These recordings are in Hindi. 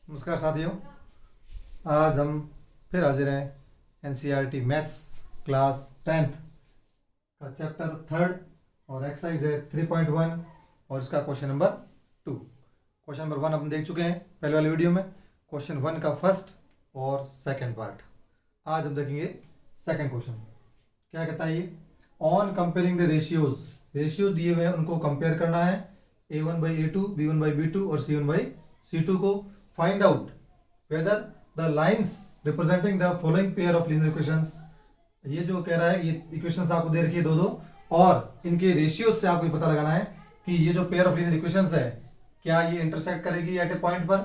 नमस्कार साथियों। आज हम फिर हाजिर हैं एनसीईआरटी मैथ्स क्लास 10th का चैप्टर 3rd और एक्सरसाइज है 3.1 और इसका क्वेश्चन नंबर 2। क्वेश्चन नंबर 1 अपन देख चुके हैं पहले वाले वीडियो में। क्वेश्चन 1 का फर्स्ट और सेकंड पार्ट आज हम देखेंगे। सेकंड क्वेश्चन क्या कहता है ये, ऑन कंपेयरिंग द रेशियो दिए हुए हैं उनको कंपेयर करना है। a1/a2, b1/b2 और c1/c2 को find out whether the lines representing the following pair of linear equations. ये जो कह रहा है ये इक्वेशंस आपको दे रखी है दो और इनके रेशियो से आपको पता लगाना है कि ये जो पेयर ऑफ लीनियर इक्वेशंस है क्या ये इंटरसेक्ट करेगी एट ए पॉइंट पर,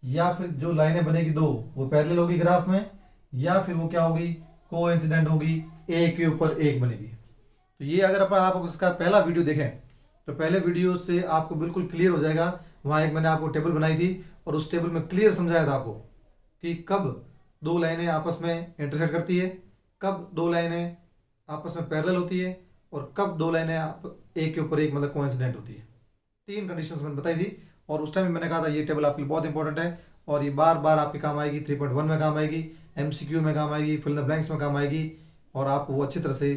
या फिर जो लाइनें बनेगी दो वो पैरेलल होगी ग्राफ में, या फिर वो क्या होगी कोइंसिडेंट होगी, एक के ऊपर एक बनेगी। तो ये अगर आप उसका पहला वीडियो देखें तो पहले वीडियो से आपको बिल्कुल क्लियर हो जाएगा। वहाँ एक मैंने आपको टेबल बनाई थी और उस टेबल में क्लियर समझाया था आपको कि कब दो लाइनें आपस में इंटरसेक्ट करती है, कब दो लाइनें आपस में पैरेलल होती है और कब दो लाइनें एक के ऊपर एक मतलब कोइंसिडेंट होती है। तीन कंडीशंस मैंने बताई थी और उस टाइम मैंने कहा था ये टेबल आपके लिए बहुत इंपॉर्टेंट है और ये बार बार आपके काम आएगी। 3.1 में काम आएगी, MCQ में काम आएगी, फिल द ब्लैंक्स में काम आएगी और आपको वो अच्छी तरह से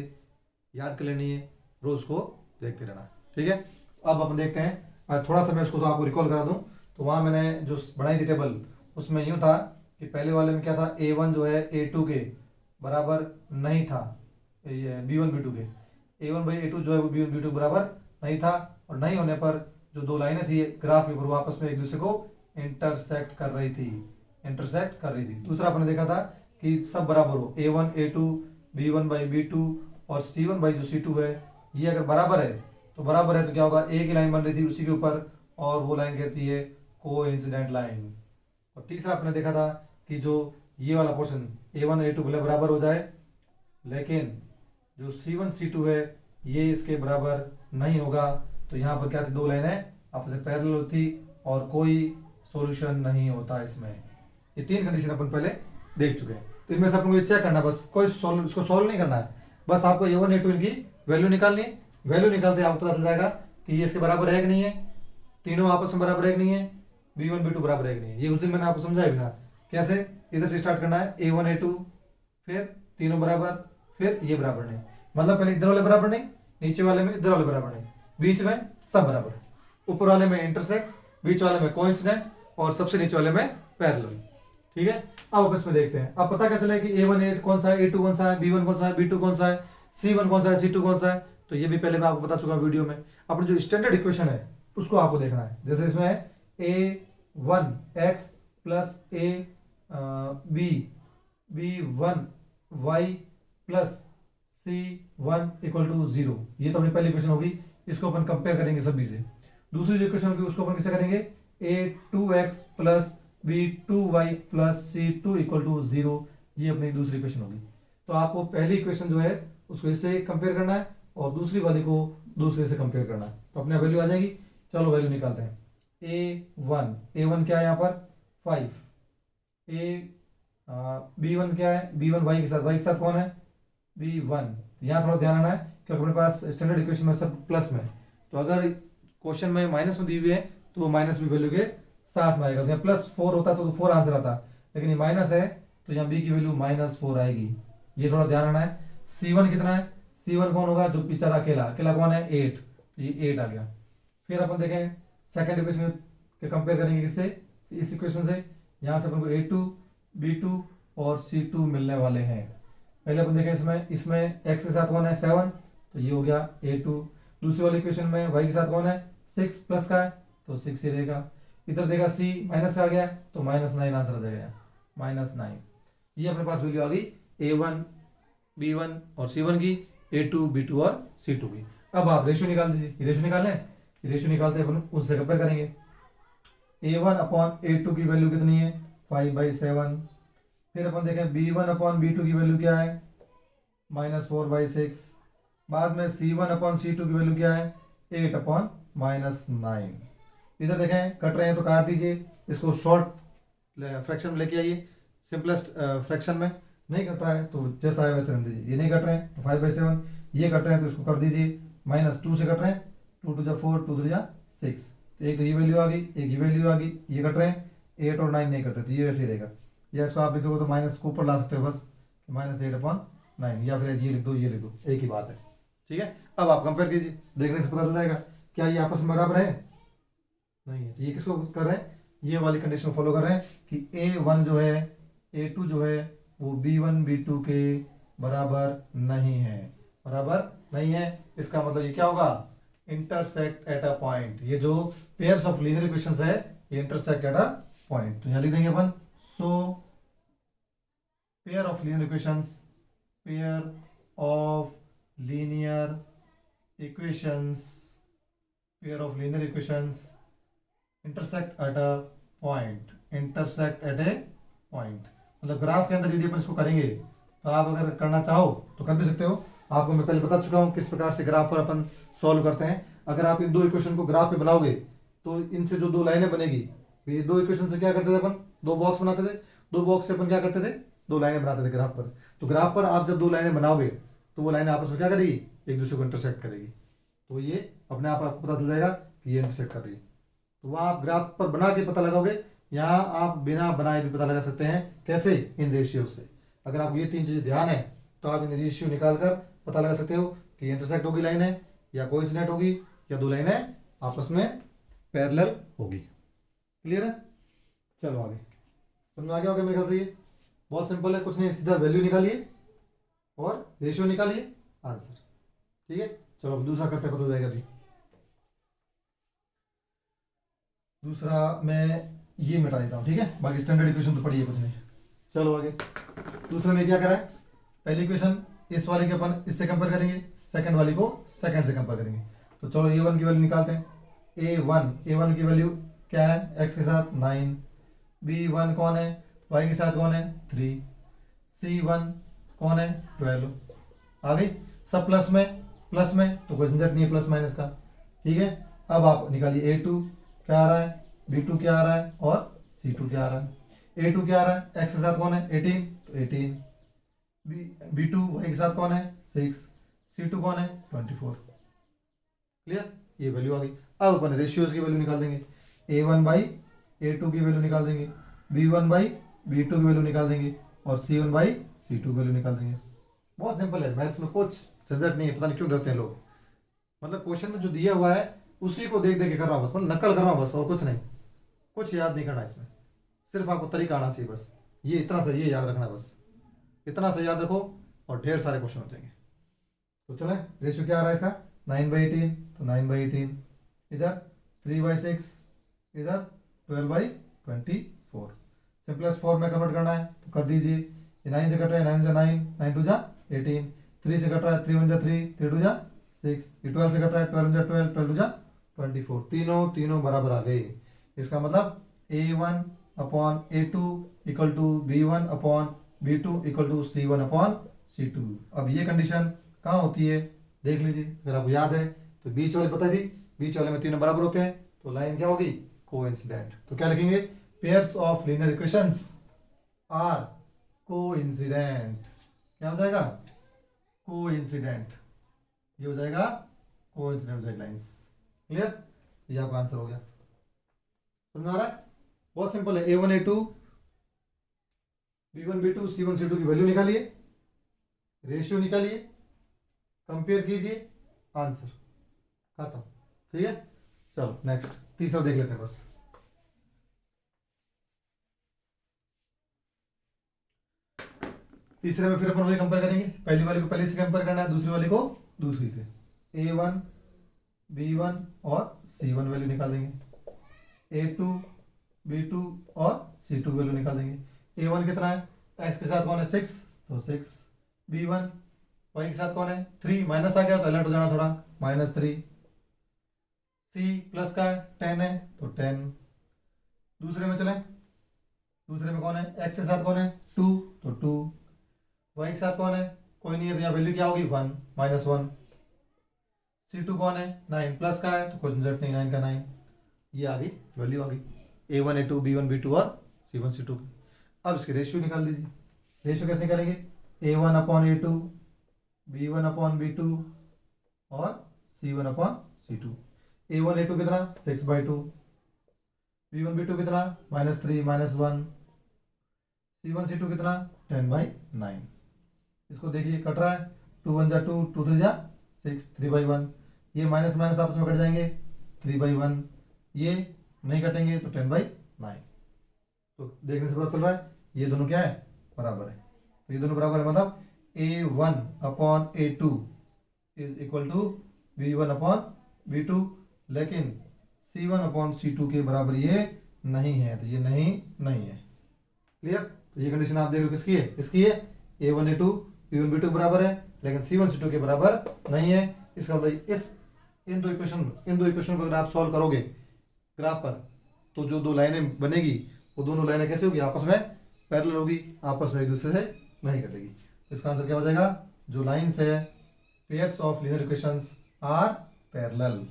याद कर लेनी है, रोज को देखते रहना। ठीक है, अब अपन देखते हैं। थोड़ा सा मैं उसको तो आपको रिकॉल करा दूं। तो वहाँ मैंने जो बनाई थी टेबल उसमें यूँ था कि पहले वाले में क्या था, A1 जो है A2 के बराबर नहीं था, ये B1 B2 के A1/A2 जो है वो B1 B2 बराबर नहीं था और नहीं होने पर जो दो लाइनें थी ग्राफ के ऊपर वो आपस में एक दूसरे को इंटरसेक्ट कर रही थी। दूसरा आपने देखा था कि सब बराबर हो, A1 A2 B1/B2 और C1/C2 है ये अगर बराबर है तो क्या होगा, एक ही लाइन बन रही थी उसी के ऊपर और वो लाइन कहती है कोइंसिडेंट लाइन। और तीसरा आपने देखा था कि जो ये वाला पोर्शन A1 A2 भले बराबर हो जाए लेकिन जो C1 C2 है ये इसके बराबर नहीं होगा, तो यहाँ पर क्या थी, दो लाइनें आपस में पैरेलल होती और कोई सॉल्यूशन नहीं होता इसमें। ये तीन कंडीशन अपन पहले देख चुके हैं। तो इनमें से अपन को चेक करना, बस कोई इसको सॉल्व नहीं करना है, बस आपको A1 A2 इनकी वैल्यू निकालनी है। वैल्यू निकालते आपको पता चल जाएगा कि ये इसके बराबर है कि नहीं है, तीनों आपस में बराबर है कि नहीं है, B1 B2 बराबर है कि नहीं है। ये उस दिन मैंने आपको समझाया भी था कैसे। इधर से स्टार्ट करना है A1 A2, फिर तीनों बराबर, फिर ये बराबर नहीं, मतलब पहले इधर वाले बराबर नहीं, नीचे वाले में इधर वाले बराबर नहीं, बीच में सब बराबर, ऊपर वाले में इंटरसेक्ट, बीच वाले में कोइंसिडेंट और सबसे नीचे वाले में पैरेलल। ठीक है, अब आपस में देखते हैं। अब पता क्या चले कि A1 8 कौन सा है, A2 कौन सा है, B1 कौन सा है, B2 कौन सा है, C1 कौन सा है, C2 कौन सा है। तो ये भी पहले मैं आपको बता चुका वीडियो में। अपनी जो स्टैंडर्ड इक्वेशन है उसको आपको देखना है। जैसे इसमें है A1x plus B1y plus C1 equal to 0। ये तो अपनी पहली इक्वेशन होगी, इसको अपन कंपेयर करेंगे सभी से। दूसरी जो इक्वेशन होगी उसको अपन किसे करेंगे, A2x plus B2y plus C2 equal to 0। ये अपनी दूसरी इक्वेशन होगी। तो आपको पहली इक्वेशन जो है उसको इससे कंपेयर करना है और दूसरी वाली को दूसरे से कंपेयर करना है, तो अपने वैल्यू आ जाएगी। चलो वैल्यू निकालते हैं। A1 क्या है यहाँ पर 5, B1 क्या है, B1 y के साथ कौन है B1। यहाँ थोड़ा ध्यान आना है क्योंकि अपने पास स्टैंडर्ड इक्वेशन में सब प्लस में, तो अगर क्वेश्चन में माइनस में दी हुई है तो वो माइनस भी वैल्यू के साथ में आएगा। यहाँ +4 होता तो 4 आंसर आता, लेकिन ये माइनस है तो यहाँ B की वैल्यू -4 आएगी। ये थोड़ा ध्यान आना है। C1 कितना है, C1 कौन होगा, जो पिक्चर अकेला कौन है 8, तो ये 8 आ गया। फिर अपन देखें सेकंड इक्वेशन के कंपेयर करेंगे किससे, इस इक्वेशन से। यहाँ से अपन को A2 B2 और C2 मिलने वाले हैं। पहले अपन देखें इसमें x के साथ कौन है 7, तो ये हो गया A2। दूसरी वाली इक्वेशन में y के साथ कौन है 6 प्लस का है तो 6 ही रहेगा। इधर देखा C माइनस का आ गया तो -9 आंसर आ जाएगा, -9। ये अपने पास वैल्यू आ गई A1 B1 और C1 की, A2 B2 और C2 की। अब आप रेशियो निकाल दीजिए। रेशियो निकालते अपन उनसे कंपेयर करेंगे। A1 अपॉन A2 की वैल्यू कितनी है 5/7। फिर अपन देखें B1 अपॉन B2 की वैल्यू क्या है -4/6। बाद में C1 अपॉन C2 की वैल्यू क्या है 8 अपॉन -9। इधर देखें कट रहे हैं तो काट दीजिए, इसको शॉर्ट फ्रैक्शन में लेके आइए, सिंपलेस्ट फ्रैक्शन में। नहीं कट रहा है तो जैसा है वैसे रख दीजिए। ये नहीं कट रहे हैं तो 5/7, ये कट रहे हैं तो इसको कर दीजिए -2 से कट रहे हैं, 2 2 4 2 3 6। तो एक तो ये वैल्यू आ गई, एक ये वैल्यू आ गई, ये कट रहे हैं 8 और 9 नहीं करते, तो ये वैसे ही रहेगा। या इसको आप लिखोगे तो माइनस को ऊपर ला सकते हो बस, -8/9, या फिर ये लिख दो, ये लिख दो, एक ही बात है। ठीक है, अब आप कंपेयर कीजिए, देखने से पता चल जाएगा क्या ये आपस में बराबर है, नहीं है। तो ये किसको कर रहे हैं, ये वाली कंडीशन फॉलो कर रहे हैं कि A1 जो है, A2 जो है वो B1 B2 के बराबर नहीं है, बराबर नहीं है। इसका मतलब ये क्या होगा, इंटरसेक्ट एट अ पॉइंट। ये जो पेयर्स ऑफ लीनियर इक्वेशंस है ये इंटरसेक्ट एट अ पॉइंट। तो यहां लिख देंगे अपन, so pair of linear equations, pair of linear equations, pair of linear equations intersect at a point, intersect at a point. मतलब ग्राफ के अंदर यदि अपन इसको करेंगे तो आप अगर करना चाहो तो कर भी सकते हो। आपको मैं पहले बता चुका हूँ किस प्रकार से ग्राफ पर अपन सॉल्व करते हैं। अगर आप इन दो इक्वेशन को ग्राफ पे बनाओगे तो इनसे जो दो लाइनें बनेगी, तो ये दो इक्वेशन से क्या करते थे अपन, दो बॉक्स बनाते थे, दो बॉक्स से अपन क्या करते थे, दो लाइनें बनाते थे ग्राफ पर। तो ग्राफ पर आप जब दो लाइनें बनाओगे तो वो लाइनें आपस में क्या करेगी, एक दूसरे को इंटरसेक्ट करेगी। तो ये अपने आप आपको पता चल जाएगा कि ये इंटरसेक्ट कर रही है। तो वहाँ आप ग्राफ पर बना के पता लगाओगे, यहाँ आप बिना बनाए भी पता लगा सकते हैं। कैसे, इन रेशियो से। अगर आपको ये तीन चीजें ध्यान है तो आप इन रेशियो निकाल कर पता लगा सकते हो कि इंटरसेक्ट होगी लाइन है, या कोइंसिडेंट होगी, या दो लाइनें आपस में पैरेलल होगी। क्लियर है, चलो आगे। समझ में आ गया होगा मेरे ख्याल से। ये बहुत सिंपल है, कुछ नहीं, सीधा वैल्यू निकालिए और रेशियो निकालिए, आंसर। ठीक है, चलो अब दूसरा करते पता जाएगा अभी। दूसरा मैं ये मिटा देता हूँ, ठीक है, बाकी स्टैंडर्ड इक्वेशन तो पढ़िए कुछ नहीं। चलो आगे। दूसरे में क्या करा है, पहली इक्वेशन इस वाले के अपन इससे कंपेयर करेंगे, सेकंड वाली को सेकंड से कंपेयर करेंगे। तो चलो A1 की वैल्यू निकालते हैं। A1 की वैल्यू क्या है, x के साथ 9, B1 कौन है, y के साथ कौन है 3, C1 कौन है 12। आ गई सब प्लस में तो कोई झंझट नहीं है प्लस माइनस का। ठीक है, अब आप निकालिए A2 क्या आ रहा है, B2 क्या आ रहा है, और C2 क्या आ रहा है। A2 क्या आ रहा है, x के साथ कौन है 18, तो 18, B2 y के साथ कौन है 6, C2 कौन है 24। क्लियर, ये वैल्यू आ गई। अब अपन रेशियोज की वैल्यू निकाल देंगे, A1 बाई A2 की वैल्यू निकाल देंगे, B1 बाई B2 की वैल्यू निकाल देंगे, और C1 बाई C2 की वैल्यू निकाल देंगे। बहुत सिंपल है, मैथ्स में कुछ झंझट नहीं है। पता नहीं क्यों डरते हैं लोग, मतलब क्वेश्चन में जो दिया हुआ है उसी को देख देख के कर रहा हूँ बस, मतलब नकल कर रहा हूँ बस, और कुछ नहीं, कुछ याद नहीं करना इसमें। सिर्फ आपको तरीका आना चाहिए बस, ये इतना सा ये याद रखना बस, इतना सा याद रखो और ढेर सारे क्वेश्चन हो जाएंगे। तो चले, रेशियो क्या आ रहा है इसका 9/18, तो 9/18, इधर 3/6, इधर 12/24। सिंपलेस्ट फॉर्म में कन्वर्ट करना है तो कर दीजिए। ये 9 से कट रहा है, 9 जा 9, 9 2 जा 18, 3 से कट रहा है 3 1 जा 3, 3 2 जा 6, ये 12 से कट रहा है 12 जा 12, 12 2 जा 24। तीनों बराबर आ गए। इसका मतलब A1 upon A2 equal to B1 upon B2 equal to C1 upon C2। अब ये कंडीशन कहाँ होती है देख लीजिए, अगर आपको याद है तो बीच वाले पता थी, बीच वाले में तीनों बराबर होते हैं तो लाइन क्या होगी, कोइंसिडेंट। तो क्या लिखेंगे, pairs of linear equations are coincident. क्या हो जाएगा, कोइंसिडेंट। ये हो जाएगा कोइंसिडेंट हो जाएगी लाइंस। क्लियर, ये आपका आंसर हो गया। समझ में आ रहा है, बहुत सिंपल है। A1 A2 B1 B2 C1 C2 की वैल्यू निकालिए, रेशियो निकालिए, कंपेयर कीजिए, आंसर खत्म। ठीक है, चलो नेक्स्ट तीसरा देख लेते हैं बस। तीसरे में फिर अपन वही कंपेयर करेंगे, पहली वाली को पहले से कंपेयर करना है, दूसरी वाली को दूसरी से। A1 B1 और C1 वैल्यू निकाल देंगे, A2 B2 और C2 वैल्यू निकाल देंगे। A1 कितना है, x के साथ कौन है 6, तो 6, B1 y के साथ कौन है 3, माइनस आ गया तो अलर्ट हो जाना थोड़ा, -3, C प्लस का है 10 है तो 10। दूसरे में चलें, दूसरे में कौन है, x के साथ कौन है 2, तो 2, y के साथ कौन है कोई नहीं है तो यहाँ वैल्यू क्या होगी 1, -1। C2 कौन है 9 प्लस का है तो कोई झंझट नहीं, 9 का 9। ये आ गई वैल्यू, आ गई A1 A2 B1 B2 और C1 C2 की। अब इसके रेशियो निकाल दीजिए। रेशियो कैसे निकालेंगे, A1 upon A2 B1 upon B2 और C1 upon C2। A1 A2 कितना 6/2, V1 V2 कितना -3 -1, C1 C2 कितना 10/9। इसको देखिए कट रहा है, 2 1 जा 2, 2 3 जा 6, 3/1। ये माइनस माइनस आपस में कट जाएंगे, 3/1। ये नहीं कटेंगे तो 10/9। तो देखने से पता चल रहा है ये दोनों क्या है, बराबर है। तो ये दोनों बराबर है, मतलब A1/A2 is equal to V1/V2, लेकिन C1/C2 के बराबर ये नहीं है, तो ये नहीं है। क्लियर? तो ये कंडीशन आप देख रहे हो किसकी है, इसकी है। A1A2 V1V2 बराबर है, लेकिन C1C2 के बराबर नहीं है। इसका मतलब इन दो इक्वेशन को अगर आप सॉल्व करोगे ग्राफ पर, तो जो दो लाइनें बनेगी वो दोनों लाइनें कैसे होगी, आपस में पैरेलल होगी, आपस में एक दूसरे से नहीं कटेगी। तो इसका आंसर क्या हो जाएगा, जो लाइन्स है pairs of linear equations are parallel.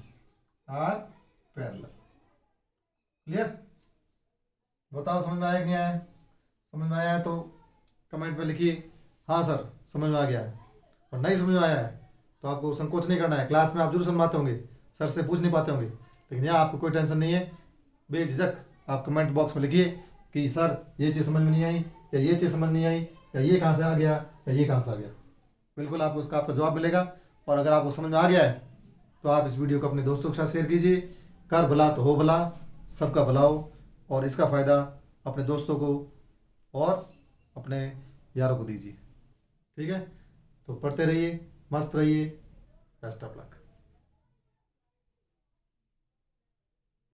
Clear? बताओ समझ में आया कि नहीं आया? समझ में आया है तो कमेंट में लिखिए हाँ सर समझ में आ गया है, और नहीं समझ में आया है तो आपको संकोच नहीं करना है। क्लास में आप जरूर समझाते होंगे, सर से पूछ नहीं पाते होंगे, लेकिन यहाँ आपको कोई टेंशन नहीं है। बेझिझक आप कमेंट बॉक्स में लिखिए कि सर ये चीज़ समझ में नहीं आई, या ये चीज़ समझ नहीं आई, या ये कहाँ से आ गया, या ये कहाँ से आ गया। बिल्कुल आपको उसका आपका जवाब मिलेगा। और अगर आपको समझ में आ गया है तो आप इस वीडियो को अपने दोस्तों के साथ शेयर कीजिए। कर भला तो हो भला, सबका भला हो, और इसका फ़ायदा अपने दोस्तों को और अपने यारों को दीजिए। ठीक है? तो पढ़ते रहिए, मस्त रहिए, बेस्ट ऑफ लक।